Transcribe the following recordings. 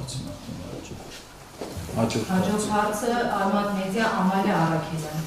հարցին Հաջորդ հարցը Արմատ մեդիա Ամալիա Արաքելյան։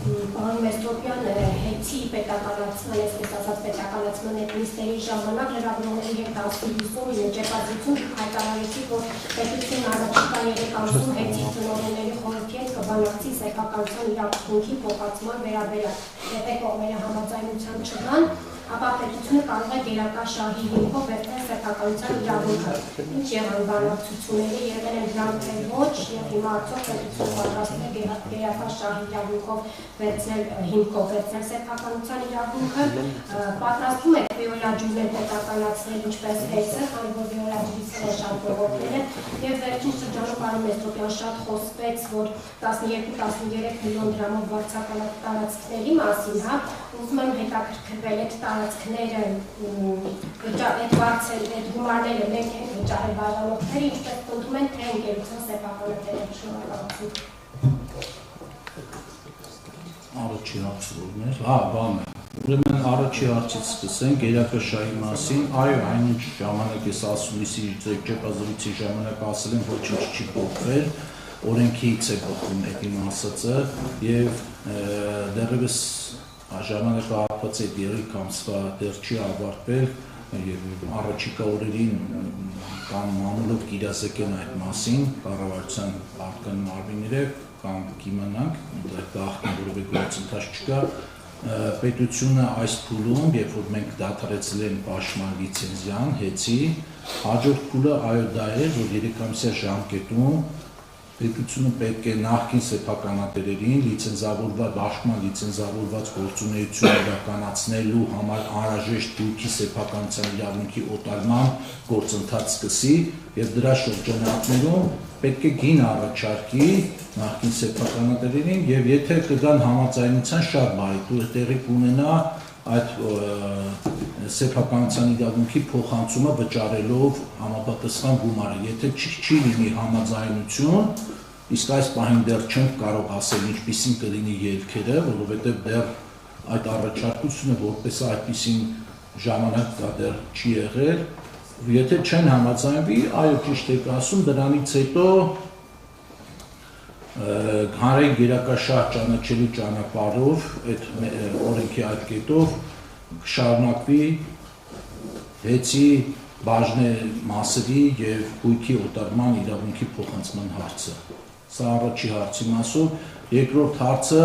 Պարոն Մեստրոպյան, հեծի պետականացման, այսպես ասած պետականացման նիստերի ժամանակ լրագրողների հետ դասվիզում երջեպատություն հայտարարեցի, որ պետությունն առաջիկա 3 ամսում հեծի տնօրենների խորհրդի հետ կբանակցի սեփականության իրավունքի փոխանցման վերաբերյալ։ Եթե կողմերը համաձայնության չգան, ապա պետությունը կարող է գերակա շահի հիմքով վերցնել սեփականության իրավունքը։ Ինչ եղան բանակցությունները, եղել են դրանք թե ոչ, եւ հիմա արդյոք պետությունը պատրաստվում է գերակա շահի իրավունքով վերցնել հիմքով վերցնել սեփականության իրավունքը, պատրաստվում է Վիոլա ջուրներ պետականացնել ինչպես հեծը, քանի որ Վիոլա ջուրի սերը շատ բողոքել է, եւ վերջին շրջանում պարոն Մեստրոպյան շատ խոսվեց, որ 12-13 միլիոն դրամով վարձակալած տարածքների մասին, հա, ուզում եմ հետաքրքրվել այդ տարածքները, այդ գումարները մենք ենք վճարել բաժանորդները, ինչպես պնդում են, թե ընկերության սեփականատերը շնորհակալություն։ Առաջի հարցը հա, բան է։ Ուրեմն առաջի հարցից սկսենք գերակա շահի մասին, այո, այնինչ ժամանակ ես ասուլիսի ճեպազրույցի ժամանակ ասել եմ, ոչինչ չի փոխվել, օրենքից է փոխվում այդ իմ ասածը եւ դեռևս ժամանակը ապաց է 3 ամսվա դեռ չի ավարտվել եւ առաջիկա օրերին կամ մամուլով կիրասեկեն այդ մասին կառավարության արտական մարմինները կամ կիմանանք, դա որևէ գործընթաց չկա, պետությունը այս փուլում, երբ որ մենք դադարեցել են պաշտպան լիցենզիան, հեծի, հաջորդ փուլը այո դա է, որ 3 ամսյա ժամկետում պետությունը պետք է նախկին սեփականատերերին լիցենզավորված պաշտպան լիցենզավորված գործունեություն իրականացնելու համար անհրաժեշտ դույքի սեփականության իրավունքի օտարման գործընթաց սկսի եւ դրա շրջանակներում պետք է գին առաջարկի նախկին սեփականատերերին եւ եթե կգան համաձայնության շատ բարի տեղի կունենա այդ սեփականության իրավունքի փոխանցումը վճարելով համապատասխան գումարը, եթե չի լինի համաձայնություն, իսկ այս պահին դեռ չենք կարող ասել ինչպիսին կլինի ելքերը, որովհետև դեռ այդ առաջարկությունը որպես այդպիսին ժամանակ կա դեռ չի եղել, եթե չեն համաձայնվի, այո ճիշտ եք ասում, դրանից հետո հանրային գերակաշահ ճանաչելու ճանապարհով այդ օրենքի այդ կետով կշարունակվի հեծի բաժնե մասերի եւ գույքի օտարման իրավունքի փոխանցման հարցը։ Սա առաջի հարցի մասով, երկրորդ հարցը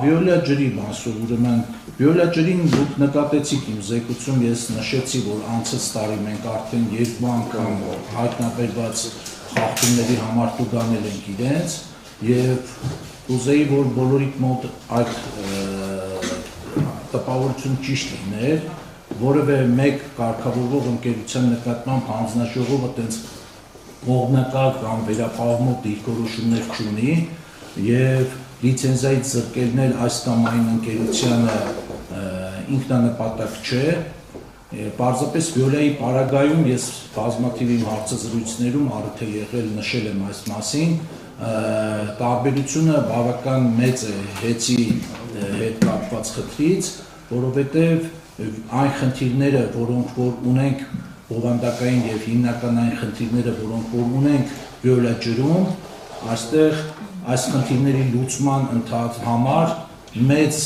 Վիոլա ջրի մասով, ուրեմն Վիոլա ջրին դուք նկատեցիք իմ զեկուցում, ես նշեցի, որ անցած տարի մենք արդեն 2 անգամ հայտնաբերված խախտումների համար տուգանել ենք իրենց եւ ուզեի, որ բոլորիդ մոտ այդ տպավորություն ճիշտ լիներ, որևէ մեկ կարգավորվող ընկերության նկատմամբ հանձնաժողովը տենց կողմնակալ կամ վերապահումով դիրքորոշումներ չունի եւ լիցենզիայից զրկելնել այս կամ այն ընկերությանը ինքնանպատակ չէ, պարզապես Վիոլայի պարագայում ես բազմաթիվ իմ հարցազրույցներում արդեն եղել նշել եմ այս մասին, տարբերությունը բավական մեծ է հեծի հետ կապված խնդրից, որովհետև այն խնդիրները, որոնք որ ունենք բովանդակային եւ հիմնական այն խնդիրները, որոնք որ ունենք Վիոլա ջրում, այստեղ այս խնդիրների լուծման համար մեծ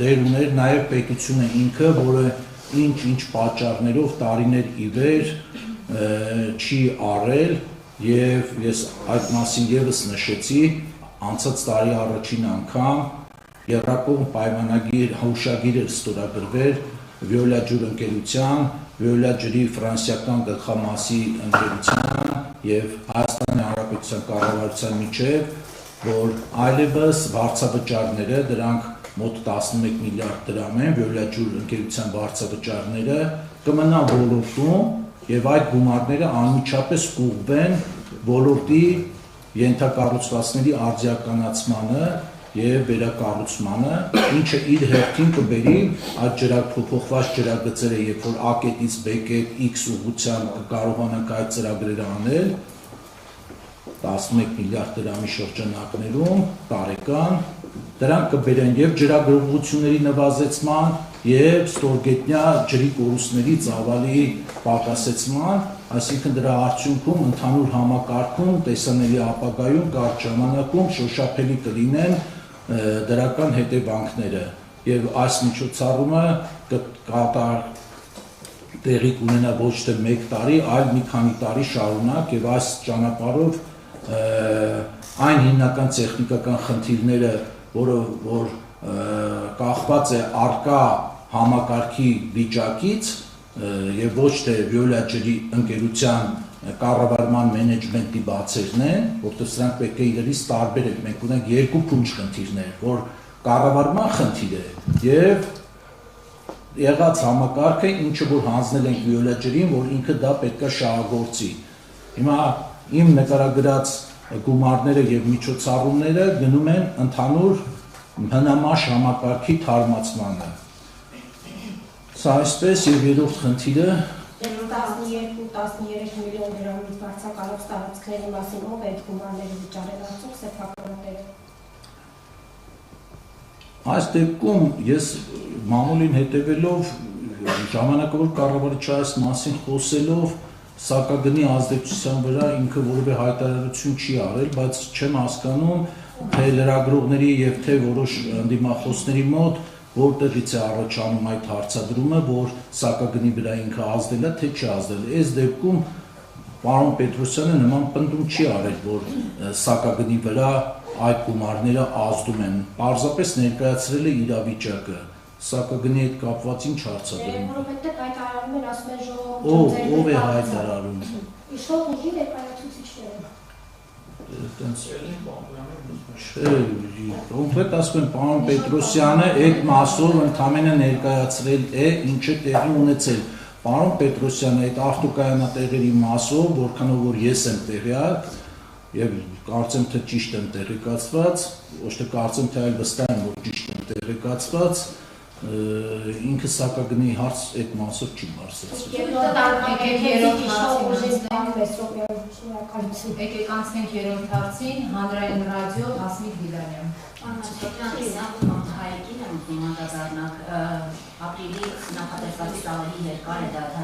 դեր ուներ նաեւ պետությունը ինքը, որը ինչ պատճառներով տարիներ ի վեր չի արել եւ ես այդ մասին եւս նշեցի անցած տարի առաջին անգամ Երրակողմ պայմանագիր հուշագիր էր ստորագրվել Վիոլա ջուր ընկերության, Վիոլա ջրի ֆրանսիական գլխամասի ընկերության եւ Հայաստանի Հանրապետության կառավարության միջեւ, որ այլևս վարձավճարները դրանք մոտ 11 միլիարդ դրամ են, Վիոլա ջուր ընկերության վարձավճարները կմնան ոլորտում եւ այդ գումարները անմիջապես կուղղվեն ոլորտի ենթակառուցվածքների արդիականացմանը եւ վերակառուցմանը, ինչը իր հերթին կբերի այդ փոփոխված ջրագծերը, երբ որ A կետից B կետ X ուղղությամբ կարողանանք այդ ծրագրերը անել 11 միլիարդ դրամի շրջանակներում տարեկան, դրանք կբերեն եւ ջրագրողությունների նվազեցման եւ ստորգետնյա ջրի կորուստների ծավալի պակասեցման, այսինքն դրա արդյունքում ընդհանուր համակարգում տեսանելի ապագայում կարճ ժամանակում շոշափելի կլինեն դրական հետևանքները եւ այս միջոցառումը տեղի կունենա ոչ թե 1 տարի, այլ մի քանի տարի շարունակ եւ այս ճանապարհով այն հիմնական տեխնիկական խնդիրները, որ կախված է արկա համակարգի վիճակից եւ ոչ թե Վիոլա ջրի ընկերության կառավարման մենեջմենտի բացերն են, որտեղ սրանք պետք է իրարից տարբերել։ Մենք ունենք երկու փունջ խնդիրներ, որ կառավարման խնդիր է եւ եղած համակարգը, ինչը որ հանձնել ենք Վիոլա ջրին, որ ինքը դա պետք է շահագործի։ Հիմա իմ նկարագրած գումարները եւ միջոցառումները գնում են ընդհանուր հնամաշ համակարգի թարմացմանը։ Սա այսպես եւ երրորդ խնդիրը 12-13 միլիոն դրամից բարձրակալող տարածքների մասին ով է այդ գումարները վճարել արդյոք սեփականատերը։ Այս դեպքում ես մամուլին հետևելով ժամանակավոր կառավարիչի այս մասին խոսելով սակագնի ազդեցության վրա ինքը որևէ հայտարարություն չի արել, բայց չեմ հասկանում թե լրագրողների եւ թե որոշ ընդդիմախոսների մոտ որտեղից է առաջանում այդ հարցադրումը, որ սակագնի վրա ինքը ազդել է, թե չի ազդել։ Այս դեպքում պարոն Պետրոսյանը նման պնդում չի արել, որ սակագնի վրա այդ գումարները ազդում են, պարզապես ներկայացրել է իրավիճակը, սակագնի հետ կապված ինչ հարցադրում։ Որովհետև հայտարարում են, ասում են ժողովուրդը ով է հայտարարում։ Իշխող ուժի ներկայացուցիչները։ Կոնկրետ ասում են, պարոն Պետրոսյանը այդ մասով ընդամենը ներկայացրել է, ինչը տեղի ունեցել։ Պարոն Պետրոսյանը այդ ավտոկայանատեղերի մասով, որքանով որ ես եմ տեղյակ, եւ կարծեմ թե ճիշտ եմ տեղեկացված, ոչ թե կարծեմ թե այլ վստահ եմ, որ ճիշտ եմ տեղեկացված, ինքը սակագնի հարց այդ մասով չի բարձրացրել։ Եկեք անցնենք երրորդ հարցին, հանրային ռադիո Հասմիկ Գիլանյան։ Հայեկին եմ ուզում անդրադառնալ ապրիլի նախատեսվածի տարի երկար է դա